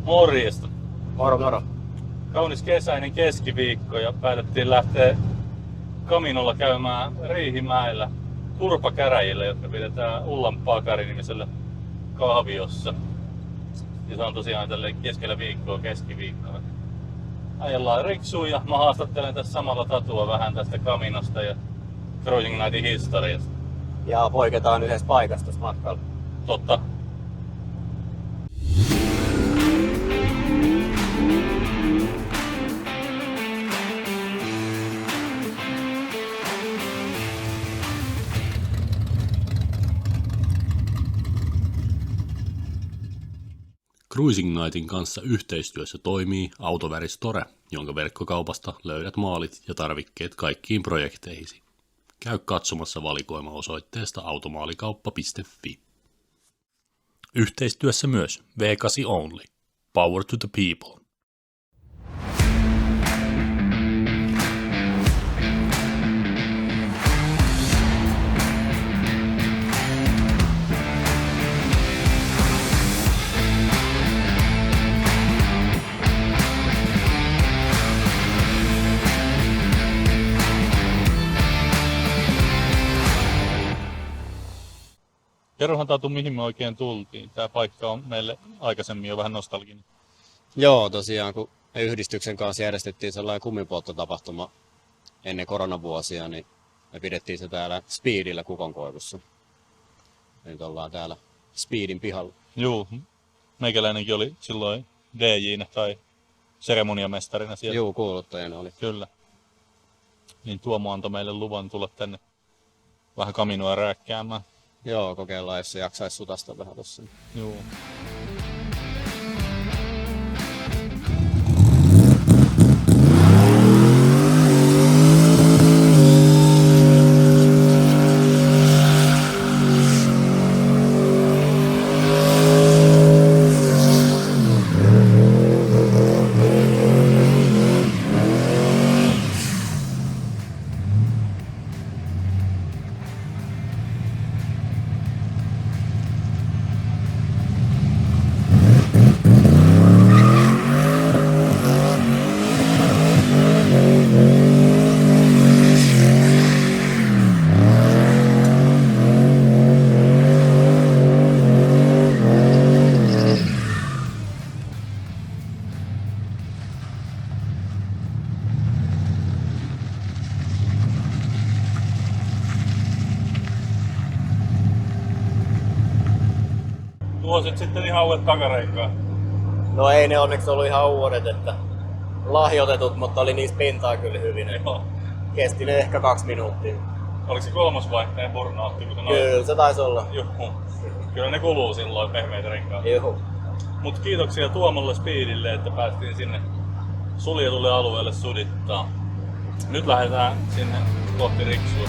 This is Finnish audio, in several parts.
Morjesta. Moro moro. Kaunis kesäinen keskiviikko ja päätettiin lähteä Caminolla käymään Riihimäellä turpakäräjillä, jotka pidetään Ullan Pakari-nimisellä kahviossa. Ja se on tosiaan tälleen keskellä viikkoa keskiviikkona. Ajellaan riksuun ja mä haastattelen tässä samalla Tatua vähän tästä Caminosta ja Cruising Nightin historiasta. Ja poiketaan yhdessä paikassa tässä matkalla. Totta. Cruising Nightin kanssa yhteistyössä toimii Autoväristore, jonka verkkokaupasta löydät maalit ja tarvikkeet kaikkiin projekteihisi. Käy katsomassa valikoima osoitteesta automaalikauppa.fi. Yhteistyössä myös V8 Only. Power to the people. Kerrohan Tatu, mihin me oikein tultiin. Tää paikka on meille aikaisemmin jo vähän nostalginen. Joo, tosiaan kun me yhdistyksen kanssa järjestettiin sellainen kuminpolttotapahtuma ennen koronavuosia, niin me pidettiin se täällä Speedillä Kukonkoivussa. Nyt ollaan täällä Speedin pihalla. Juu, meikäläinenkin oli silloin DJ:nä tai seremoniamestarina siellä. Juu, kuuluttajana oli. Kyllä. Niin Tuomo antoi meille luvan tulla tänne vähän Caminoa rääkkäämään. Joo, kokeillaan, jos se jaksaisi sutasta vähän tossa. Juu. Tuosit sitten ihan uudet takarenkaat. No ei ne onneksi ollut ihan uudet, että lahjoitetut, mutta oli niissä pintaa kyllä hyvin. Joo. Kesti ne ehkä 2 minuuttia. Oliko se kolmosvaihteen burnoutti? Kyllä se taisi olla. Juhu. Kyllä ne kuluu silloin pehmeitä renkaat. Juhu. Mut kiitoksia Tuomolle Speedille, että päästiin sinne suljetulle alueelle sudittaa. Nyt lähdetään sinne kohti Riksua.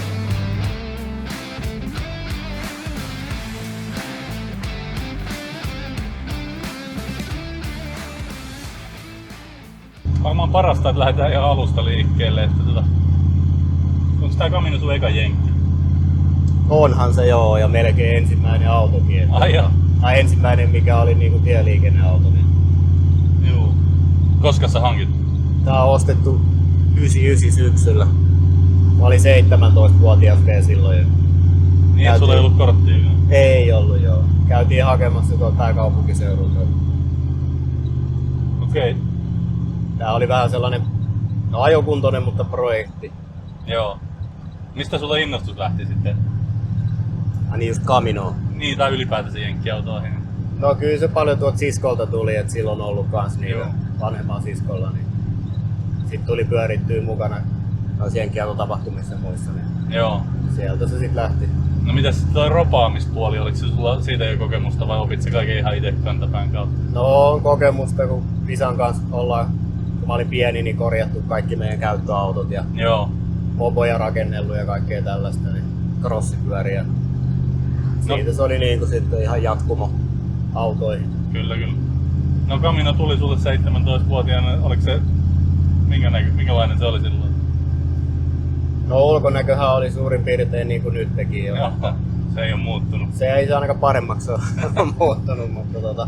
Varmaan parasta, että lähdetään ihan alusta liikkeelle. Onko tää Camino sun eka jenkki? Onhan se joo, ja melkein ensimmäinen autokin. Ai joo. Tai ensimmäinen, mikä oli niinku tieliikenneauto. Niin. Juu. Koska sä hankit? Tää on ostettu 99 syksyllä. Mä olin 17-vuotias vielä silloin. Niin, et sulla ei ollut korttia vielä? Ei ollut joo. Käytiin hakemassa tuolta pääkaupunkiseudulta. Okei. Okay. Tää oli vähän sellainen ajokuntoinen, mutta projekti. Joo. Mistä sulla innostus lähti sitten? Niin just Camino. Niin, tai ylipäätänsä jenkkiautoihin. No kyllä se paljon tuolta siskolta tuli, että silloin on ollut kans niitä Joo. vanhemmalla siskolla. Niin. Sitten tuli pyörittyä mukana noissa jenkkiautotapahtumissa muissa. Niin Joo. sieltä se sitten lähti. No mitäs sitten toi ropaamispuoli, oliko se sulla siitä jo kokemusta vai opit sä kaiken ihan itse kantapään kautta? No on kokemusta, kun Visan kanssa ollaan, kun mä olin pieni, niin korjattu kaikki meidän käyttöautot ja Joo. mopoja rakennellut ja kaikkea tällaista, niin crossipyöriä. Siitä se oli niinku sitten ihan jatkumo autoihin. Kyllä, kyllä. No Camino tuli sulle 17-vuotiaana, oliko se, minkälainen se oli silloin? No ulkonäköhän oli suurin piirtein niin kuin nyt teki jo. Joo, se ei ole muuttunut. Se ei se ainakaan paremmaksi ole muuttunut, mutta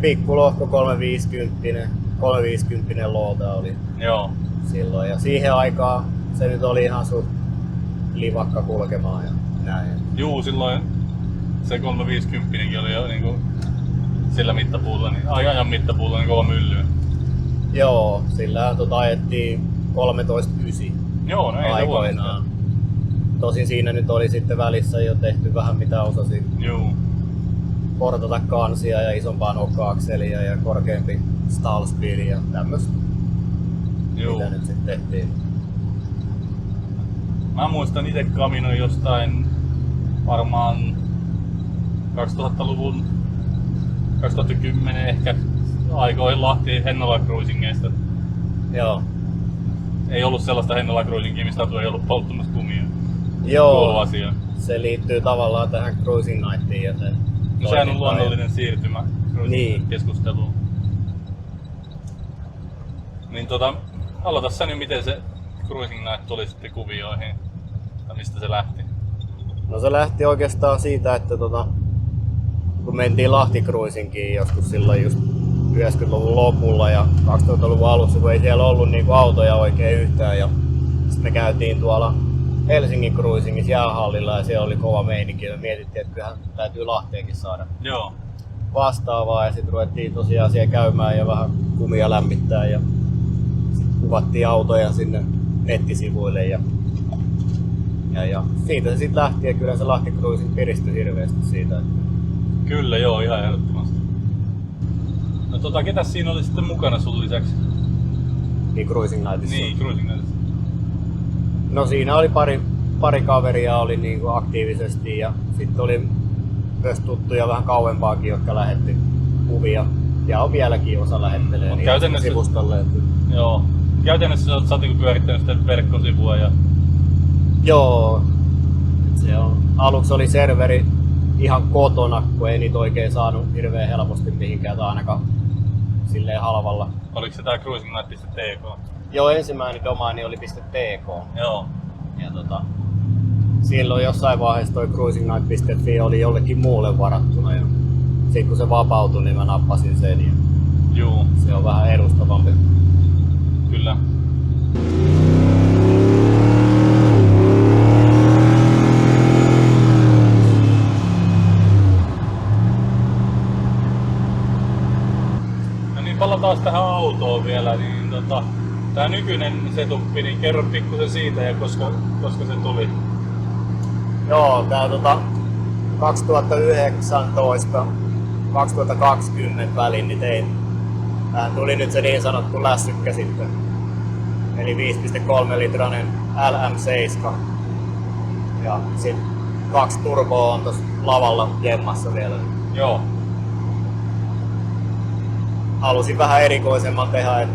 pikkulohko 350 loota oli Joo. silloin. Ja siihen aikaan se nyt oli ihan suht livakka kulkemaan ja näin. Juu, silloin se 350 oli jo niinku sillä mittapuulla, niin ajan mittapuulla niin kova myllyä. Joo, sillä ajettiin 13.9 Joo, no ei aikoinaan. Tosin siinä nyt oli sitten välissä jo tehty vähän mitä osasi Juu. portata kansia ja isompaa nokka-akselia ja korkeampi stall speed ja tämmöstä. Juu. Mitä nyt sitten tehtiin. Mä muistan itse kaminoin jostain varmaan 2000-luvun 2010 ehkä aikoihin Lahti Hennola Cruisingeista. Joo. Ei ollut sellaista Hennola Cruisingia, mistä ei ollut polttamassa kumia. Kuuluu Joo, asia. se liittyy tavallaan tähän Cruising Nightiin ja sen No sehän on luonnollinen siirtymä Niin. keskusteluun. Niin aloita sä nyt miten se Cruising Night tuli sitten kuvioihin. Tai mistä se lähti? No se lähti oikeastaan siitä, että kun mentiin Lahti Cruisingiin joskus silloin just 90-luvun lopulla ja 2000-luvun alussa, kun ei siellä ollut niinku autoja oikein yhtään. Ja sitten me käytiin tuolla Helsingin Cruisingissa jäähallilla ja siellä oli kova meininki ja mietittiin, että kyllähän täytyy Lahteenkin saada Joo. vastaavaa ja sitten ruvettiin tosiaan siellä käymään ja vähän kumia lämmittää ja kuvattiin autoja sinne nettisivuille ja siitä se sitten lähti ja kyllä se Lahti Cruising piristyi hirveästi siitä. Kyllä joo, ihan ehdottomasti. No ketäs siinä oli sitten mukana sun lisäksi? Niin Cruising Nightissa. Niin, Cruising Nightissa. No siinä oli pari kaveria oli niinku aktiivisesti ja sitten oli myös tuttuja vähän kauempaakin, jotka lähetti kuvia. Ja on vieläkin osa lähettelee niin sivustolle. Joo. Käytännössä sä oot pyörittänyt sitä verkkosivua ja... Joo. Se on, aluksi oli serveri ihan kotona, kun ei niitä oikein saanut hirveän helposti mihinkään tai ainakaan silleen halvalla. Oliko se tää cruisingnight.tk? Joo, ensimmäinen domaini oli .tk. Joo. Ja silloin jossain vaiheessa toi cruisingnight.fi oli jollekin muulle varattuna ja sitten kun se vapautui, niin mä nappasin sen ja Juu. se on vähän edustavampi. Kyllä. No niin, palataan tähän autoon vielä, niin tää nykyinen setuppi, niin kerro pikkusen siitä ja koska se tuli. Joo, tää 2019-2020 väliin niin tein. Tähän tuli nyt se niin sanottu lässykkä sitten. Eli 5,3 litrainen LM7. Ja sit 2 turboa on tossa lavalla jemmassa vielä. Joo. Halusin vähän erikoisemman tehdä,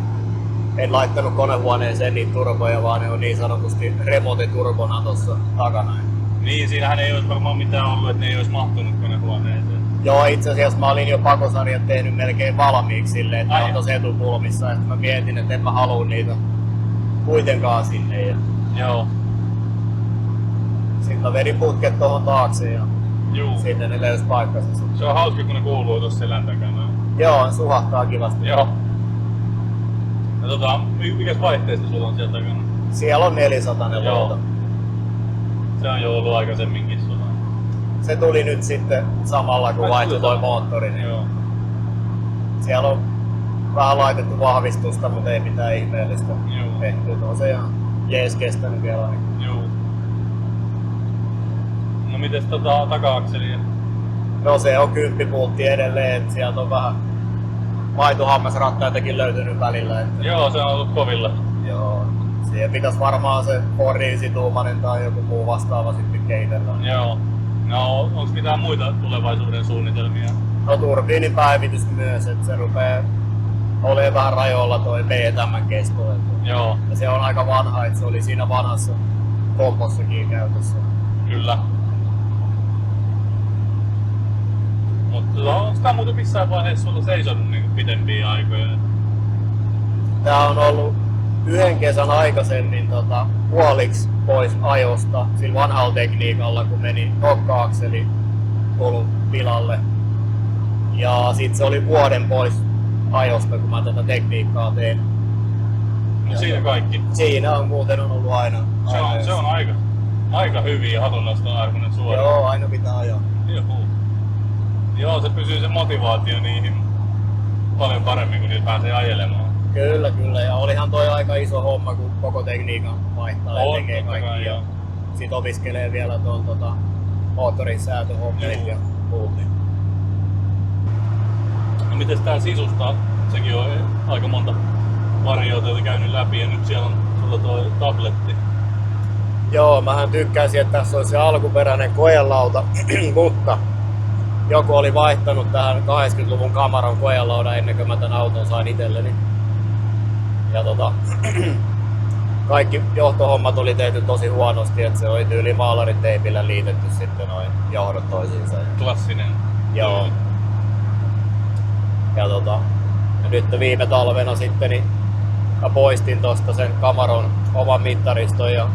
en laittanut konehuoneeseen niitä turboja, vaan ne on niin sanotusti remote-turbona tossa takana. Niin, siinähän ei olisi varmaan mitään ollut, että ne ei olisi mahtunut konehuoneeseen. Joo, itse asiassa mä olin jo pakosarjat tehnyt melkein valmiiksi silleen, että ne on tossa etupulmissa. Että mä mietin, että en mä halua niitä kuitenkaan sinne. Ja Joo. sitten mä vedin putket tohon taakse ja Juu. sitten ne löysi paikkansa. Se on hauska, kun ne kuuluu tossa selän takana. Joo, suhahtaa kivasti. Joo. Ja mikäs vaihteista sulla on sieltä takana? Siellä on 400 luota. Se on jo ollut aikaisemminkin sulla. Se tuli nyt sitten samalla kun vaihtui toi moottori. Niin Joo. siellä on vähän laitettu vahvistusta, mutta ei mitään ihmeellistä Joo. tehty. No se ihan jees kestänyt vielä. Niin. Joo. No mites taka-akselia? No se on 10 pultti edelleen, että sieltä on vähän maitohammasrattaitakin löytynyt välillä. Että Joo, se on ollut kovilla. joo, siihen pitäisi varmaan se Fordin situumainen tai joku muu vastaava sitten kehitellä. Joo. No onks mitään muita tulevaisuuden suunnitelmia? No turbiinin päivitys myös, että se rupee olemaan vähän rajoilla toi BTM kesto. Joo. Ja se on aika vanha, että se oli siinä vanhassa kompossakin käytössä. Kyllä. Mutta onko tää muuten missään vaiheessa sulla seisonut niin pitempiä aikoja? Tää on ollut yhden kesän aikaisemmin puoliksi pois ajosta sillä vanhalla tekniikalla, kun meni nokka-akseli pilalle. Ja sit se oli vuoden pois ajosta, kun mä tätä tekniikkaa teen. No siinä kaikki. Siinä on muuten ollut aina. Se on aika hyviä hatunnoston arvoinen suoraan. Joo, aina pitää ajaa. Joo, se pysyy se motivaatio niihin paljon paremmin, kun niitä pääsee ajelemaan. Kyllä. Ja olihan toi aika iso homma, kun koko tekniikan vaihtaa ja tekee kaikki. Ja sit opiskelee vielä tuon moottorin säätöhommelit ja muut. No mites tää sisusta? Sekin on aika monta varioita käynyt läpi ja nyt siellä on sulla toi tabletti. Joo, mähän tykkäisin, että tässä olisi se alkuperäinen koelauta, mutta joku oli vaihtanut tähän 80-luvun Camaron koelaudan ennen kuin mä tän auton sain itselleni. Ja kaikki johtohommat oli tehty tosi huonosti, että se oli tyyli maalariteipillä liitetty sitten noin johdot toisiinsa. Klassinen. Joo. Ja nyt viime talvena sitten niin mä poistin tosta sen Camaron oman mittariston ja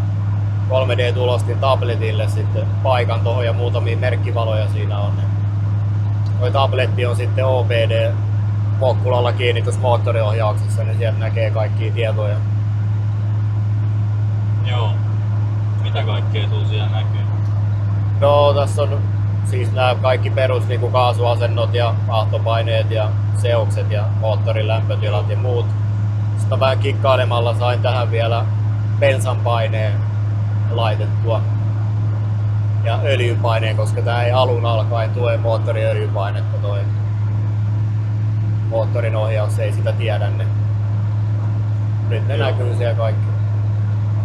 3D-tulostin tabletille sitten paikan tohon ja muutamia merkkivaloja siinä on. Toi tabletti on sitten OBD pokkulalla kiinni tuossa moottoriohjauksessa, niin sieltä näkee kaikkia tietoja. Joo. Mitä kaikkea sulla siellä näkyy? No tässä on siis nämä kaikki perus niin kuin kaasuasennot ja vahtopaineet ja seokset ja moottorin lämpötilat ja muut. Sitten vähän kikkailemalla sain tähän vielä bensan paineen laitettua ja öljypaineen, koska tää ei alun alkaen tue moottorin öljypainetta, toi moottorin ohjaus ei sitä tiedä, niin nyt ne näkyy siellä kaikki.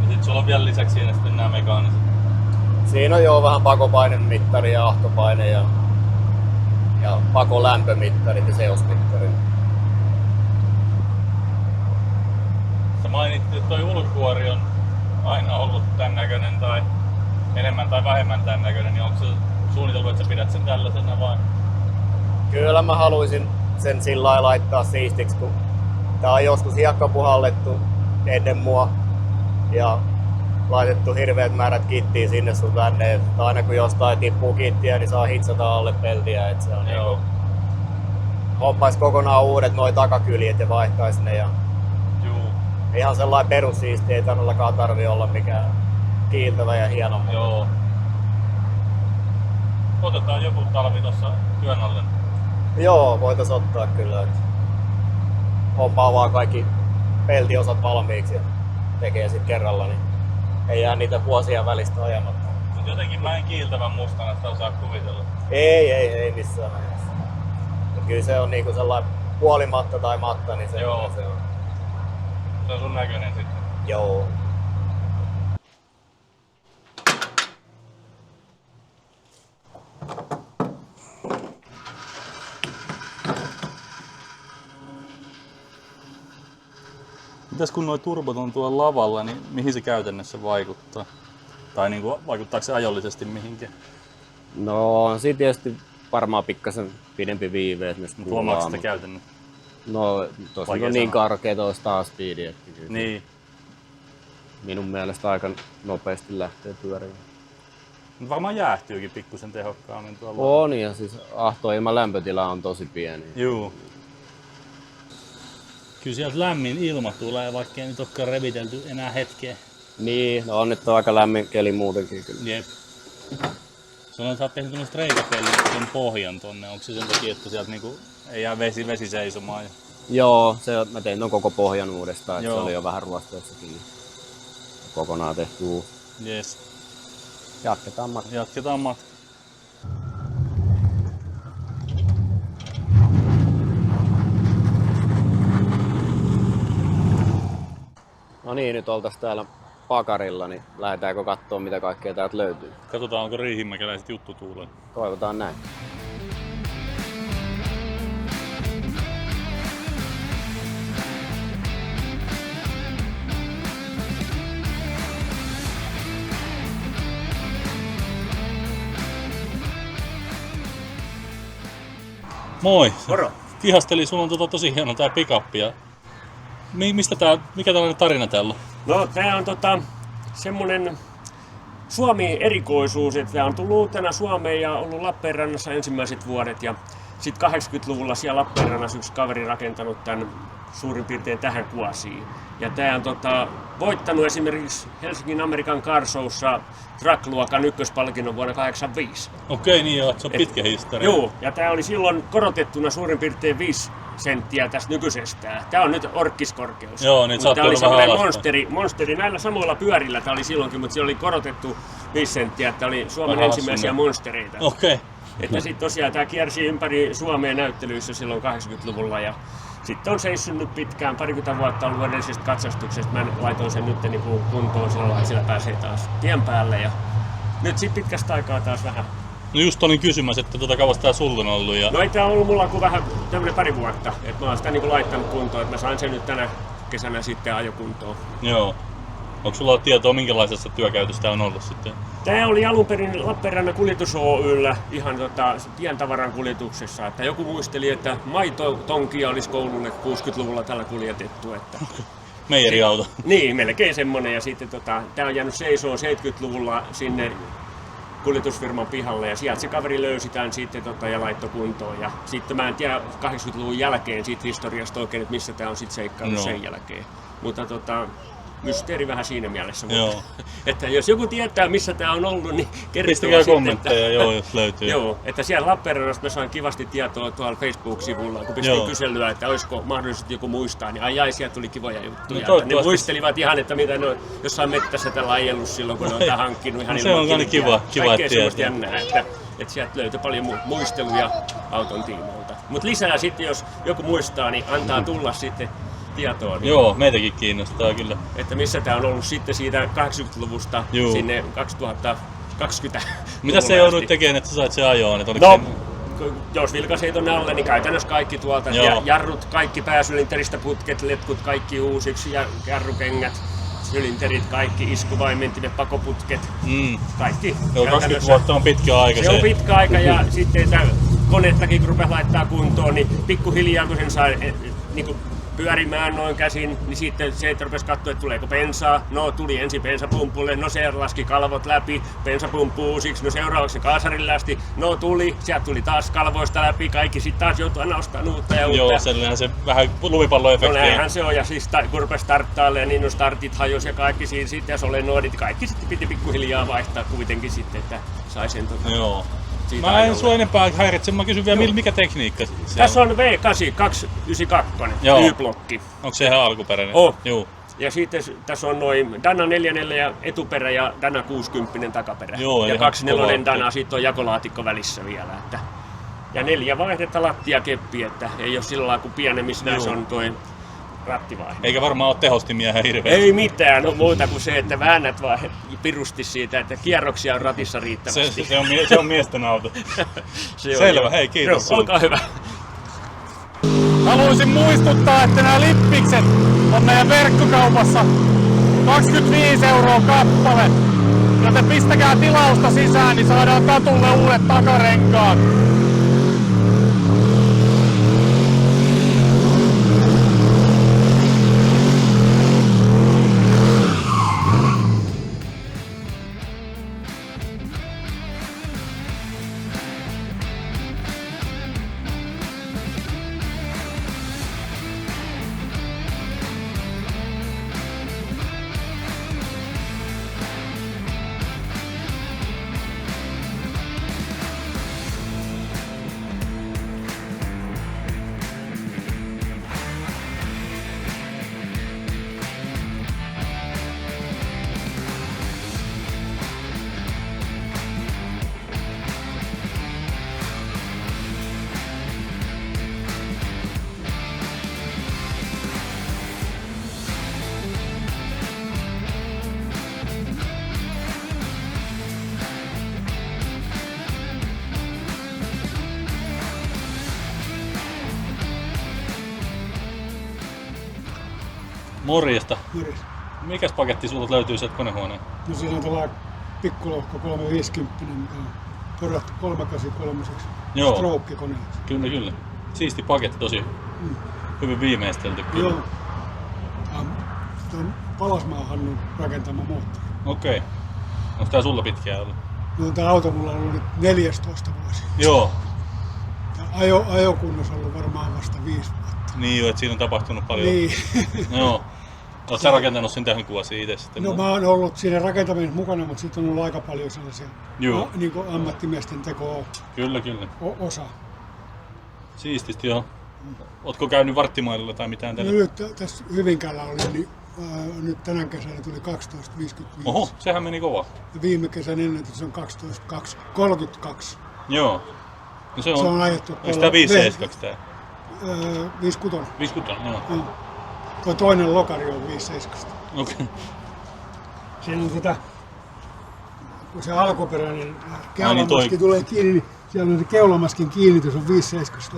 Ja sit sulla on vielä lisäksi siinä sitten nämä mekaaniset. Siinä on jo vähän pakopainemmittari ja ahtopaine ja pakolämpömittarit ja seosmittari. Sä mainittit, että toi ulkukuori on aina ollut tän näköinen tai enemmän tai vähemmän tän näköinen, niin onko se suunniteltu, että sä pidät sen tällaisena vai? Kyllä mä haluaisin sen sillä lailla laittaa siistiksi, kun tää on joskus hiekkapuhallettu ennen mua ja laitettu hirveät määrät kittiä sinne sun tänne, että aina kun jostain tippuu kittiä, niin saa hitsata alle peltiä, että se on niinku hommais kokonaan uudet noi takakyljet ja vaihtais ne ja ihan sellainen perussiisti, ei todellakaan tarvi olla mikään kiiltävä ja hieno. Joo. Otetaan joku talvi tossa työn alle. Joo, voitais ottaa kyllä. Hommaa vaan kaikki peltiosat valmiiksi ja tekee sit kerralla, niin ei jää niitä vuosia välistä ajamatta. Mut jotenkin mä en kiiltävän mustana sitä osaa kuvitella. Ei missään ajassa. Kyllä se on niinku sellainen puolimatta tai matta, niin se, Joo. se on. Se on sun näköinen sitten. Joo. Mitäs kun nuo turbot on tuolla lavalla, niin mihin se käytännössä vaikuttaa? Tai niinku, vaikuttaako se ajollisesti mihinkin? No on siinä tietysti varmaan pikkasen pidempi viive, että nyt Huomaatko sitä käytännössä? No tossa Vaikea on niin sanoa. karkea toi star speed, että kyllä Niin. minun mielestä aika nopeasti lähtee pyörimään. Mutta varmaan jäähtyykin pikkusen tehokkaammin tuolla. On ja siis ahtoilman lämpötila on tosi pieni. Juu. Kyllä sieltä lämmin ilma tulee, vaikka ei nyt olekaan revitelty enää hetkeä. Niin, no on nyt aika lämmin keli muutenkin kyllä. Jep. Sanoin, että sä oot tehnyt tämmöset reikäpellit sen pohjan tonne. Onko se sen takia, että sieltä niinku ei jää vesi seisomaan? Joo, mä tein ton koko pohjan uudestaan, että se Joo. oli jo vähän ruosteessakin. Niin kokonaan tehty uusi. Jes. Jatketaan matkaa. Jatketaan matkaa. No niin, nyt oltais täällä pakarilla, niin lähdetäänkö kattoo mitä kaikkea täältä löytyy. Katsotaan, onko riihimäkeläiset juttutuuleen. Toivotaan näin. Moi! Moro! Ihastelin, sulla on tosi hieno tää pick-up. Ja mikä tällainen tarina täällä on? No tää on semmonen Suomi-erikoisuus, että tää on tullut uutena Suomeen ja ollut Lappeenrannassa ensimmäiset vuodet ja Sitten 80-luvulla siellä Lappeenrannassa yksi kaveri rakentanut tämän suurin piirtein tähän kuosiin. Ja tämä on voittanut esimerkiksi Helsingin American Car Showssa Truck-luokan ykköspalkinnon vuonna 1985. Okei, niin joo, se on pitkä historia. Joo, ja tämä oli silloin korotettuna suurin piirtein 5 senttiä tästä nykyisestään. Tämä on nyt orkkiskorkeus. Joo, niin tämä oli semmoinen monsteri. monsteri. Näillä samoilla pyörillä tämä oli silloinkin, mutta se oli korotettu 5 senttiä. Tämä oli Suomen Vähän ensimmäisiä hassuna. monstereita. Okei. Että sitten tosiaan tämä kiersi ympäri Suomea näyttelyissä silloin 80-luvulla ja sitten on seissyt nyt pitkään, parikymmentä vuotta ollut edellisestä katsastuksesta. Mä laitoin sen nyt niin kuin kuntoon sillä lailla, että sillä pääsee taas tien päälle ja nyt sitten pitkästä aikaa taas vähän. No just olin kysymässä, että kauas tää sulla on ollut. Ja... No ei tää ollut mulla kuin vähän tämmönen pari vuotta, että mä oon sitä niin kuin laittanut kuntoon, että mä sain sen nyt tänä kesänä sitten ajokuntoon. Joo. Onko sulla tietoa, minkälaisessa työkäytössä tää on ollut sitten? Tää oli alun perin Lappeenrannan kuljetus Oy:llä ihan pientavaran kuljetuksessa, että joku muisteli, että maitotonkia olisi koululle 60-luvulla tällä kuljetettu. Että... Meijeriauto. Niin, melkein semmonen ja sitten tää on jäänyt seisoon 70-luvulla sinne kuljetusfirman pihalle ja sieltä se kaveri löysi tämän sitten ja laittoi kuntoon. Ja sitten mä en tiedä 80-luvun jälkeen siitä historiasta oikein, että missä tää on sitten seikkaillut sen jälkeen. Mutta mysteeri vähän siinä mielessä. Mutta, että jos joku tietää missä tää on ollut, niin kertoo pistäkää kommentteja, joo, jos löytyy. Joo, että siellä Lappeenrannassa mä sain kivasti tietoa tuolla Facebook-sivulla, kun pistin kyselyä, että olisiko mahdollisesti joku muistaa, niin ai sieltä tuli kivoja juttuja. No, ne muistelivat ihan, että mitä ne on jossain mettässä tällä ajellut silloin, kun ne on tämän hankkinut ihan se on kiva kaikkea semmoista jännää, että sieltä löytyy paljon muisteluja auton tiimoilta. Mutta lisää sitten, jos joku muistaa, niin antaa tulla sitten tietoa. Niin, joo, meitäkin kiinnostaa kyllä. Että missä tää on ollut sitten siitä 80-luvusta sinne 2020. Mitä sä joudut tekemään, että sä sait sen ajoon? Jos vilkaisee tonne alle, niin käytännössä kaikki tuolta. Ja jarrut, kaikki pääsylinteristä putket, letkut, kaikki uusiksi, ja jarrukengät, sylinterit, kaikki iskuvaimentimet, pakoputket, kaikki. Joo, 20 vuotta on pitkä aika. Se on pitkä aika ja sitten konettakin kun rupesi laittaa kuntoon, niin pikkuhiljaa kun sen sai niin pyörimään noin käsin, niin sitten se, että rupesi katsoa, että tuleeko bensaa. No tuli ensin bensapumpulle, no se laski kalvot läpi, bensapumppu uusiksi, no seuraavaksi kaasarin lästi, no tuli, sieltä tuli taas kalvoista läpi, kaikki sitten taas joutui aina ostamaan uutta ja uutta. Joo, sellainen se vähän lumipalloefekti. No näinhän se on, ja siis kun rupesi starttailemaan, niin no startit hajosi ja kaikki siinä sitten, ja solenoidit, kaikki sitten piti pikkuhiljaa vaihtaa kuitenkin sitten, että sai sen Joo. Mä en sua enempää häiritse, mä kysyn vielä mikä tekniikka siellä tässä on V8 292 Y-blokki. Onko se ihan alkuperäinen? Joo. Ja sitten tässä on noin Dana 44 etuperä ja Dana 60 takaperä. Joo, ja 24 Dana, sitten on jakolaatikko välissä vielä. Että. Ja 4 vaihdetta lattiakeppi, että ei ole sillä lailla kuin pienemmissä näissä on toi rattivaihe. Eikä varmaan ole tehostimia hirveästi. Ei mitään, no muuta kuin se, että väännät vaan pirusti siitä, että kierroksia on ratissa riittävästi. Se on miesten auto. Selvä, hei kiitos. No, olkaa hyvä. Haluaisin muistuttaa, että nämä lippikset on meidän verkkokaupassa 25 € kappale. Joten pistäkää tilausta sisään, niin saadaan Tatulle uudet takarenkaat. Morjesta. Morjes. Mikäs paketti sulta löytyy sieltä konehuoneen? No siinä on tällainen pikkulohko 350, mikä on porattu 383 stroke-koneeksi. Kyllä. Siisti paketti, tosi hyvin viimeistelty. Kyllä. Joo. Tämä on Palasmaan Hannun rakentama moottori. Okei. Onko tää sulla pitkään ollut? No tämä auto mulla on ollut nyt 14 vuosi. Joo. Tämä ajokunnassa ollut varmaan vasta 5 vuotta. Niin jo, että siinä on tapahtunut paljon. Niin. Joo. Oletko sä rakentanut sen tähän vuosia itse sitten? No mä oon ollut siinä rakentamisessa mukana, mutta sitten on ollut aika paljon sellaisia niin kuin ammattimiesten teko Kyllä. osa. Siististi joo. Ootko käynyt Varttimaililla tai mitään tällä? No nyt tässä Hyvinkäällä oli, niin nyt tänä kesänä tuli 12.55. Oho, sehän meni kova. Ja viime kesän ennätys on 12.32. Joo. No se Se on ajettu onko tää 5.7 tää? 5.6. 5.6, joo. Tuo toinen lokari on 5.7. Okei. Siinä on kun se alkuperäinen niin keulamaski tulee kiinni, niin siellä on se keulamaskin kiinnitys on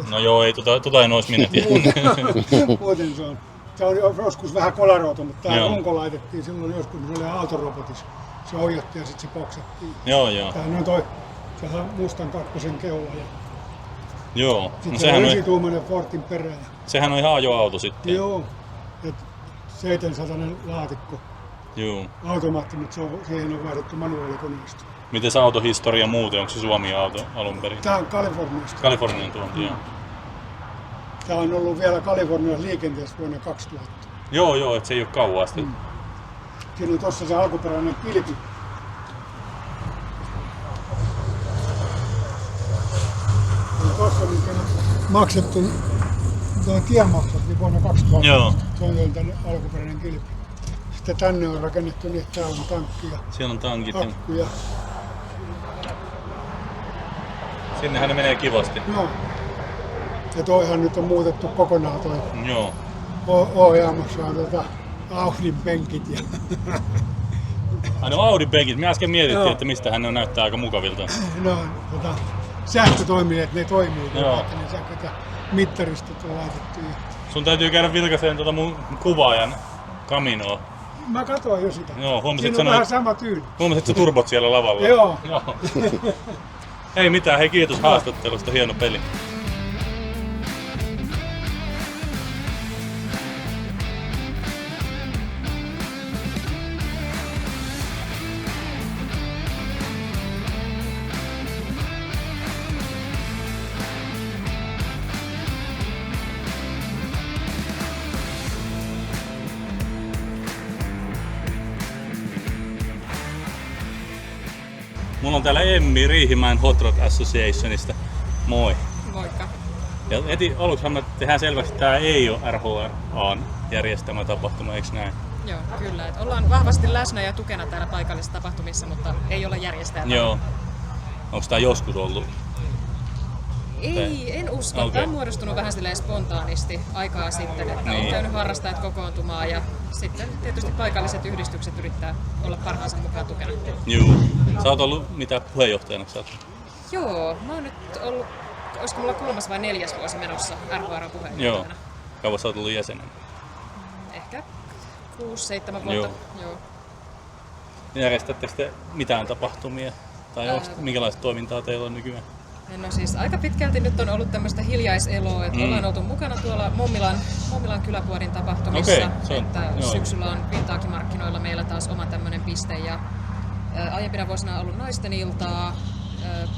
5.7. No joo, ei tota en ois minä tiennyt. Muuten se on. Se on joskus vähän kolaroitu, mutta tämä Joo. runko laitettiin silloin joskus, kun se oli autorobotissa. Se ohjattiin ja sitten se boksattiin. Joo. Tämä on sehän on mustan kakkosen keula ja Joo. sitten No se on sehän 9-tuumainen Fortin perä. sehän on ihan ajoauto sitten. Joo, et 700 laatikko. Joo. Automaatti, mutta siihen on vaihdettu manuaalikoneisto. Miten se autohistoria muuten? Onko se Suomi-auto alun perin? Tämä on Kaliforniasta. Kalifornian tuonti, joo. Tämä on ollut vielä Kaliforniassa liikenteessä vuonna 2000. Joo, että se ei ole kauan asti. Siinä on tuossa se alkuperäinen pilpi. Tuossa nyt on maksettu tuo tiemaksat niin vuonna 2000. Joo. Se on tänne alkuperäinen kilpi. Sitten tänne on rakennettu niin, että täällä on tankki ja Siellä on tankit. Ja akku ja sinnehän ne menee kivasti. no. Ja toihan nyt on muutettu kokonaan toi Joo. ohjaamossa on Audin penkit ja No Audi-penkit. Me äsken mietittiin, Joo. että mistä hän on näyttää aika mukavilta. no, sähkötoimineet, ne toimii, Joo. että ne sähköt ja mittaristot on laitettu. Ja Sun täytyy käydä vilkaiseen mun kuvaajan kaminoa. mä katsoin jo sitä. Joo, huomasit Siinä on vähän sama tyyli. Huomasit sä turbot siellä lavalla? Joo. Ei mitään, hei kiitos haastattelusta, hieno peli. Mulla on täällä Emmi Riihimäen Hot Rod Associationista. Moi. Moikka. Ja heti aluksi me tehdään selväksi, että tämä ei ole RHRA:n järjestämä tapahtuma, eikö näin? Joo, kyllä. Et ollaan vahvasti läsnä ja tukena täällä paikallisissa tapahtumissa, mutta ei ole järjestäjä. Joo. Onko tämä joskus ollut? Ei, en usko. Okei. Tämä on muodostunut vähän silleen spontaanisti aikaa sitten, että Niin. on käynyt harrastajat kokoontumaan ja sitten tietysti paikalliset yhdistykset yrittää olla parhaansa mukaan tukena. Juu. Sä oot ollut mitä puheenjohtajana? Sä oot? Joo, mä oon nyt ollut, olisiko mulla 3. vai 4. vuosi menossa RHR puheenjohtajana. Kauan sä oot ollut jäsenen? Ehkä 6-7 vuotta. Joo. Järjestättekö te mitään tapahtumia? Tai minkälaista toimintaa teillä on nykyään? No siis aika pitkälti nyt on ollut tämmöistä hiljaiseloa, että ollaan oltu mukana tuolla Mommilan kyläpuodin tapahtumissa, Okei, se on, että joo. syksyllä on Vintaakin-markkinoilla meillä taas oma tämmöinen piste ja aiempina vuosina on ollut naisten iltaa,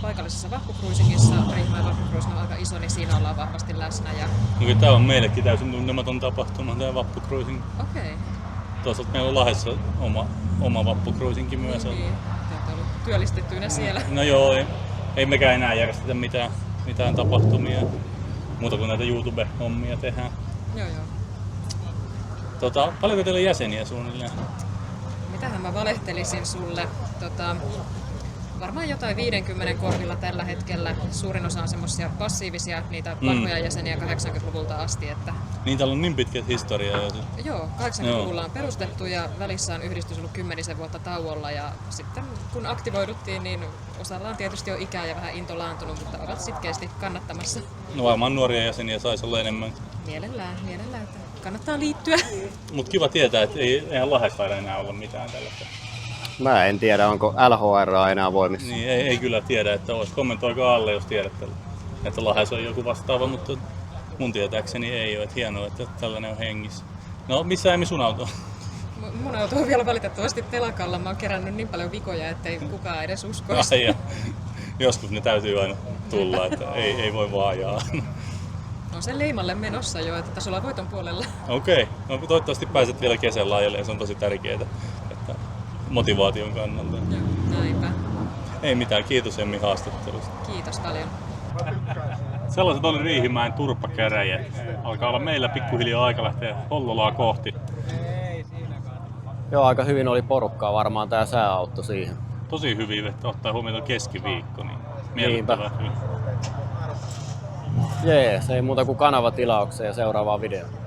paikallisessa vappukruisingissa, Riihimäen vappukruising on aika iso, niin siinä ollaan vahvasti läsnä. Ja No, tää on meillekin täysin tunnematon tapahtuma, tää vappukruising. okei, Toisaalta meillä on Lahdessa oma vappukruisinkin myös. niin, te olette ollut työllistettyinä siellä. No joo, ei mekään enää järjestetä mitään tapahtumia, muuta kuin näitä YouTube-hommia tehdään. Joo. Paljonko teillä on jäseniä suunnilleen? Mitähän mä valehtelisin sulle? Varmaan jotain 50 korvilla tällä hetkellä. Suurin osa on semmosia passiivisia, niitä vanhoja jäseniä 80-luvulta asti. Että Niin täällä on niin pitkät historiaa jo. joo, 80-luvulla on perustettu ja välissä on yhdistys ollut 10 vuotta tauolla. Ja sitten kun aktivoiduttiin, niin osalla on tietysti jo ikää ja vähän into laantunut, mutta ovat sitkeästi kannattamassa. No varmaan nuoria jäseniä saisi olla enemmän. Mielellään, että kannattaa liittyä. Mutta kiva tietää, että eihän Lahdessa taida enää olla mitään tällaista. Mä en tiedä, onko LHR enää voimissa. Niin, ei kyllä tiedä, että olisi. Kommentoikaa alle, jos tiedätte, että Lahdessa on joku vastaava, mutta mun tietääkseni ei ole. Että hienoa, että tällainen on hengissä. No, missä Emmi sun auto? Mun auto on vielä valitettavasti telakalla. Mä oon kerännyt niin paljon vikoja, ettei kukaan edes uskoisi. Ai, ja joskus ne täytyy aina tulla, että ei voi vaan ajaa. On se leimalle menossa jo, että tässä ollaan voiton puolella. Okei. No, toivottavasti pääset vielä kesällä ajelemaan, se on tosi tärkeää että motivaation kannalta. Joo, näinpä. Ei mitään, kiitos Emmi haastattelusta. Kiitos paljon. Sellaiset oli Riihimäen turpakäräjät. Alkaa olla meillä pikkuhiljaa aika lähteä Hollolaa kohti. Joo, aika hyvin oli porukkaa, varmaan tää sää auttoi siihen. Tosi hyvin, että ottaa huomioon keskiviikko, niin miellyttävää. Jees, ei muuta kuin kanavatilaukseen ja seuraavaan videoon.